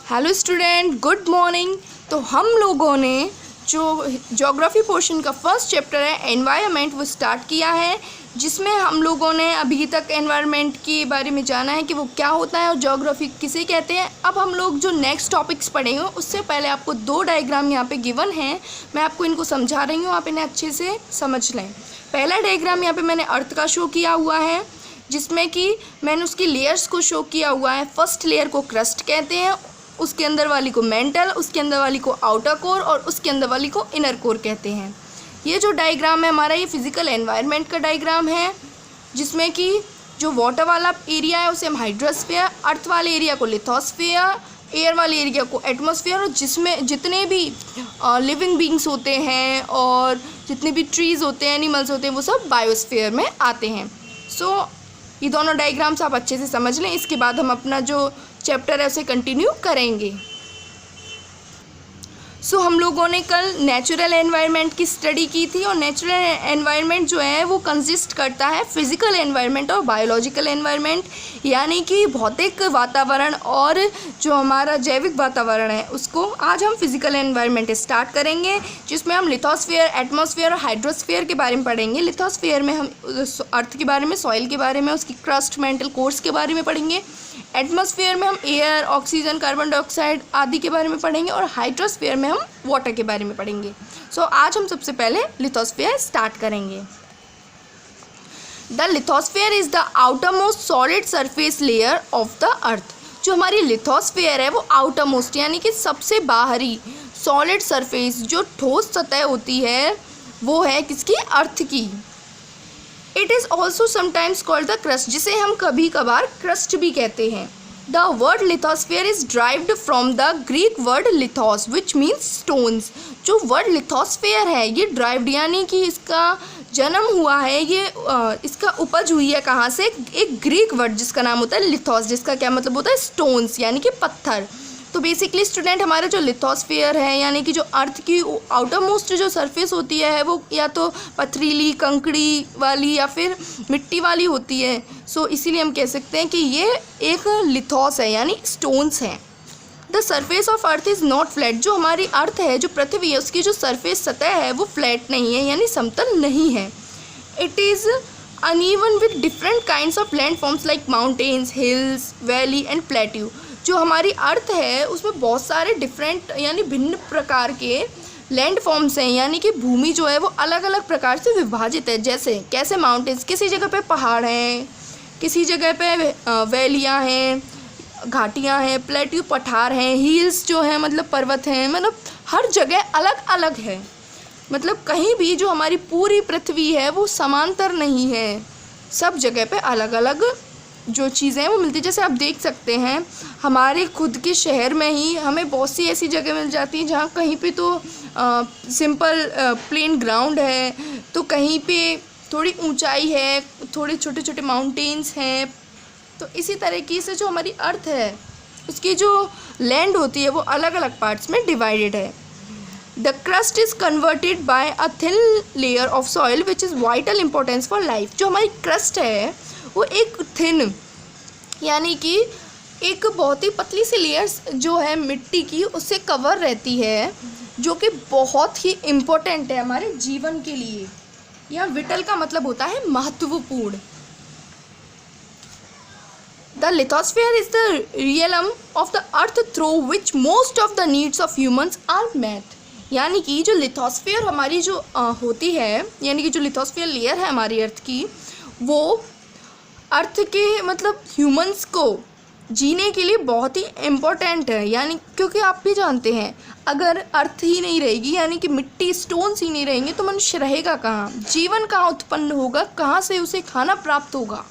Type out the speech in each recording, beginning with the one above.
Hello student, good morning. तो हम लोगों ने जो ज्योग्राफी पोर्शन का फर्स्ट चैप्टर है एनवायरनमेंट वो स्टार्ट किया है, जिसमें हम लोगों ने अभी तक एनवायरनमेंट के बारे में जाना है कि वो क्या होता है और ज्योग्राफी किसे कहते हैं। अब हम लोग जो नेक्स्ट टॉपिक्स पढ़ेंगे उससे पहले आपको दो डायग्राम यहाँ पे गिवन हैं, मैं आपको इनको समझा रही हूँ, आप इन्हें अच्छे से समझ लें। पहला डायग्राम यहाँ पे मैंने अर्थ का शो किया हुआ है, जिसमें कि मैंने उसकी लेयर्स को शो किया हुआ है। फर्स्ट लेयर को क्रस्ट कहते हैं, उसके अंदर वाली को मेंटल, उसके अंदर वाली को आउटर कोर और उसके अंदर वाली को इनर कोर कहते हैं। ये जो डायग्राम है हमारा, ये फिजिकल एनवायरनमेंट का डायग्राम है, जिसमें कि जो वाटर वाला एरिया है उसे हम हाइड्रोस्फीयर, अर्थ वाले एरिया को लिथोस्फीयर, एयर वाले एरिया को एटमॉस्फेयर, और जिसमें जितने भी लिविंग बींग्स होते हैं और जितने भी ट्रीज़ होते हैं, एनिमल्स होते हैं, वो सब बायोस्फीयर में आते हैं। सो ये दोनों डायग्राम्स आप अच्छे से समझ लें, इसके बाद हम अपना जो चैप्टर है उसे कंटिन्यू करेंगे। सो हम लोगों ने कल नेचुरल एनवायरनमेंट की स्टडी की थी, और नेचुरल एनवायरनमेंट जो है वो कंसिस्ट करता है फिजिकल एनवायरनमेंट और बायोलॉजिकल एनवायरनमेंट, यानी कि भौतिक वातावरण और जो हमारा जैविक वातावरण है उसको। आज हम फिजिकल एनवायरनमेंट स्टार्ट करेंगे, जिसमें हम लिथोस्फीयर, एटमॉस्फेयर और हाइड्रोस्फीयर के बारे में पढ़ेंगे। लिथोस्फीयर में हम अर्थ के बारे में, सॉइल के बारे में, उसकी क्रस्ट, मेंटल कोर्स के बारे में पढ़ेंगे। एटमॉस्फेयर में हम एयर, ऑक्सीजन, कार्बन डाइऑक्साइड आदि के बारे में पढ़ेंगे, और हाइड्रोस्फीयर में हम वाटर के बारे में पढ़ेंगे। सो आज हम सबसे पहले लिथोस्फीयर स्टार्ट करेंगे। The lithosphere is the outer most solid surface layer of the earth. जो हमारी लिथोस्फीयर है वो आउटर मोस्ट यानी कि सबसे बाहरी सॉलिड सरफेस, जो ठोस सतह होती है, वो है किसकी? अर्थ की। It is also sometimes called the crust, जिसे हम कभी कभार क्रस्ट भी कहते हैं। The word lithosphere is derived from the Greek word lithos which means stones. जो वर्ड लिथोस्फीयर है ये ड्राइव्ड यानी कि इसका जन्म हुआ है, ये इसका उपज हुई है कहाँ से? एक ग्रीक वर्ड जिसका नाम होता है लिथोस, जिसका क्या मतलब होता है? स्टोन्स यानी कि पत्थर। तो बेसिकली स्टूडेंट, हमारा जो लिथोस्फीयर है यानी कि जो अर्थ की आउटर मोस्ट जो सरफेस होती है वो या तो पथरीली, कंकड़ी वाली या फिर मिट्टी वाली होती है। सो इसीलिए हम कह सकते हैं कि ये एक लिथोस है यानी स्टोन्स हैं। The surface of earth is not flat. जो हमारी अर्थ है, जो पृथ्वी है, उसकी जो सरफेस सतह है वो फ्लैट नहीं है यानी समतल नहीं है। It is uneven with different kinds of land forms like mountains, hills, valley and plateau. जो हमारी अर्थ है उसमें बहुत सारे डिफरेंट यानी भिन्न प्रकार के लैंड फॉर्म्स हैं, यानी कि भूमि जो है वो अलग अलग प्रकार से विभाजित है। जैसे कैसे? माउंटेन्स, किसी जगह पे पहाड़ हैं, किसी जगह पे वैलियाँ हैं, घाटियाँ हैं, प्लेट्यू पठार हैं, हिल्स जो हैं मतलब पर्वत हैं, मतलब हर जगह अलग अलग है। मतलब कहीं भी जो हमारी पूरी पृथ्वी है वो समांतर नहीं है, सब जगह पे अलग अलग जो चीज़ें हैं वो मिलती है। जैसे आप देख सकते हैं हमारे खुद के शहर में ही हमें बहुत सी ऐसी जगह मिल जाती हैं जहाँ कहीं पे तो सिंपल प्लेन ग्राउंड है, तो कहीं पे थोड़ी ऊंचाई है, थोड़े छोटे छोटे माउंटेन्स हैं। तो इसी तरीके से जो हमारी अर्थ है उसकी जो लैंड होती है वो अलग अलग पार्ट्स में डिवाइडेड है। The crust is converted bye a thin layer of soil which is vital importance for life. जो हमारी क्रस्ट है वो एक थिन यानी कि एक बहुत ही पतली सी लेयर्स जो है मिट्टी की, उससे कवर रहती है, जो कि बहुत ही इम्पोर्टेंट है हमारे जीवन के लिए। यहाँ विटल का मतलब होता है महत्वपूर्ण। The lithosphere is the realm of the earth through which most of the needs of humans are met. यानी कि जो लिथोस्फीयर हमारी जो होती है, यानी कि जो लिथोस्फीयर लेयर है हमारी अर्थ की, वो अर्थ के मतलब ह्यूमंस को जीने के लिए बहुत ही इम्पोर्टेंट है। यानी क्योंकि आप भी जानते हैं अगर अर्थ ही नहीं रहेगी यानी कि मिट्टी, स्टोन्स ही नहीं रहेंगे तो मनुष्य रहेगा कहाँ? जीवन कहाँ उत्पन्न होगा? कहाँ से उसे खाना प्राप्त होगा?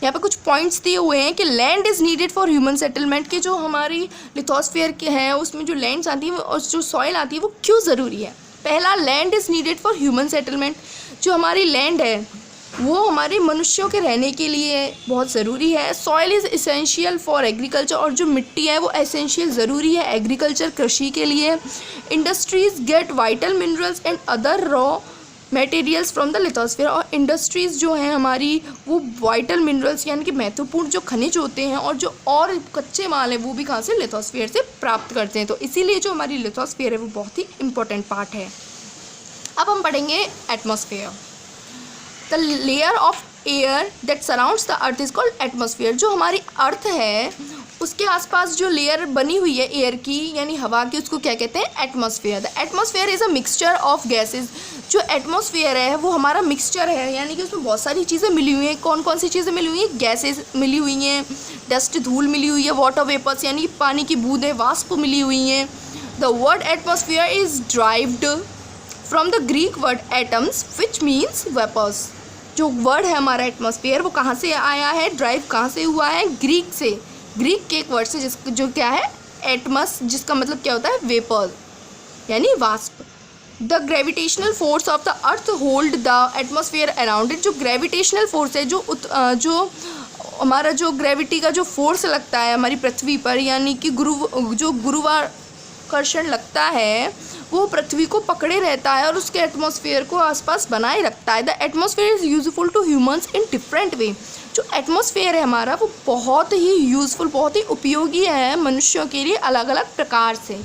यहाँ पे कुछ पॉइंट्स दिए हुए हैं कि land is needed for human settlement, के जो हमारी लिथोस्फीयर के हैं उसमें जो लैंड्स आती हैं और जो सॉइल आती है वो क्यों ज़रूरी है। पहला, land is needed for human settlement. जो हमारी लैंड है वो हमारे मनुष्यों के रहने के लिए बहुत ज़रूरी है। Soil is essential for agriculture, और जो मिट्टी है वो एसेंशियल ज़रूरी है एग्रीकल्चर, कृषि के लिए। Industries get vital minerals and other raw materials from the lithosphere, और इंडस्ट्रीज़ जो हैं हमारी वो वाइटल मिनरल्स यानी कि महत्वपूर्ण जो खनिज होते हैं और जो और कच्चे माल हैं वो भी कहाँ से, लिथोस्फीयर से प्राप्त करते हैं। तो इसीलिए जो हमारी लिथोस्फीयर है वो बहुत ही इंपॉर्टेंट पार्ट है। अब हम पढ़ेंगे atmosphere. The layer of air that surrounds the earth is called atmosphere. जो हमारी अर्थ है उसके आसपास जो लेयर बनी हुई है एयर की यानी हवा की, उसको क्या कहते हैं, atmosphere. The atmosphere is a mixture of gases. जो एटमॉस्फेयर है वो हमारा मिक्सचर है, यानी कि उसमें बहुत सारी चीज़ें मिली हुई हैं। कौन कौन सी चीज़ें मिली हुई हैं, गैसेज मिली हुई हैं, डस्ट धूल मिली हुई है, वाटर वेपर्स यानी पानी की बूंदें, वाष्प मिली हुई हैं। The word atmosphere is derived from the Greek word atmos which means vapours. जो वर्ड है हमारा एटमॉस्फेयर वो कहाँ से आया है, ड्राइव कहाँ से हुआ है, ग्रीक से। ग्रीक के एक वर्ड से जो क्या है, एटमस, जिसका मतलब क्या होता है, वेपर यानी वाष्प। The gravitational force of the earth hold the atmosphere around it. जो ग्रेविटेशनल फोर्स है, जो हमारा जो ग्रेविटी का जो फोर्स लगता है हमारी पृथ्वी पर, यानी कि जो गुरुत्वाकर्षण लगता है वो पृथ्वी को पकड़े रहता है और उसके एटमॉस्फेयर को आसपास बनाए रखता है। The atmosphere is useful to humans in different way. जो एटमॉस्फेयर है हमारा वो बहुत ही यूज़फुल, बहुत ही उपयोगी है मनुष्यों के लिए अलग अलग प्रकार से।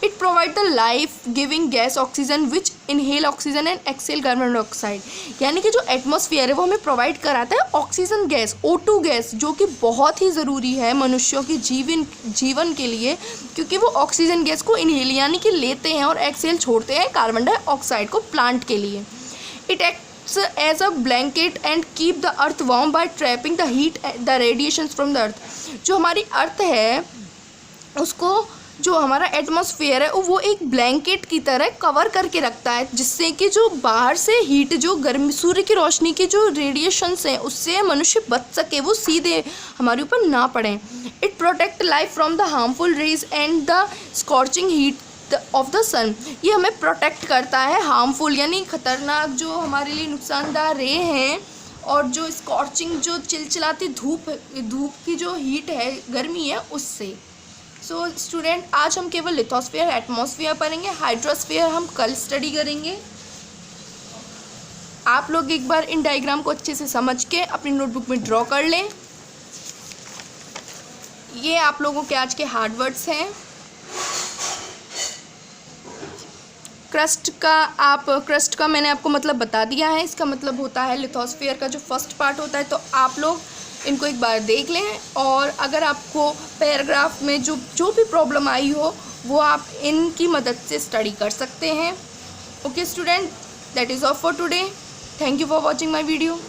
It provide the life giving gas oxygen which inhale oxygen and exhale carbon dioxide. यानी कि जो एटमॉस्फेयर है वो हमें प्रोवाइड कराता है ऑक्सीजन गैस, O2 गैस, जो कि बहुत ही ज़रूरी है मनुष्यों के जीवन के लिए, क्योंकि वो ऑक्सीजन गैस को इनहेल यानी कि लेते हैं और एक्सेल छोड़ते हैं कार्बन डाइऑक्साइड को प्लांट के लिए। It acts as a blanket and keep the earth warm by trapping the heat the radiation from the earth. जो हमारी अर्थ है उसको, जो हमारा एटमॉस्फेयर है वो एक ब्लैंकेट की तरह कवर करके रखता है, जिससे कि जो बाहर से हीट, जो गर्मी, सूर्य की रोशनी की जो रेडिएशंस हैं उससे मनुष्य बच सके, वो सीधे हमारे ऊपर ना पड़ें। It protect life from the harmful rays and the scorching heat of the sun. ये हमें प्रोटेक्ट करता है हार्मफुल यानी खतरनाक जो हमारे लिए नुकसानदायक रे हैं और जो स्कॉर्चिंग जो चिलचिलाती धूप की जो हीट है, गर्मी है, उससे। सो स्टूडेंट, आज हम केवल लिथोस्फीयर, एटमॉस्फेयर पढ़ेंगे। हाइड्रोस्फीयर हम कल स्टडी करेंगे। आप लोग एक बार इन डायग्राम को अच्छे से समझ के अपनी नोटबुक में ड्रॉ कर लें। ये आप लोगों के आज के हार्ड वर्ड्स हैं। क्रस्ट का मैंने आपको मतलब बता दिया है। इसका मतलब होता है लिथोस्फीयर का जो फर्स्ट पार्ट होता है। तो आप लोग इनको एक बार देख लें और अगर आपको पैराग्राफ में जो भी प्रॉब्लम आई हो वो आप इनकी मदद से स्टडी कर सकते हैं। Okay student, that is all for today. Thank you for watching my video.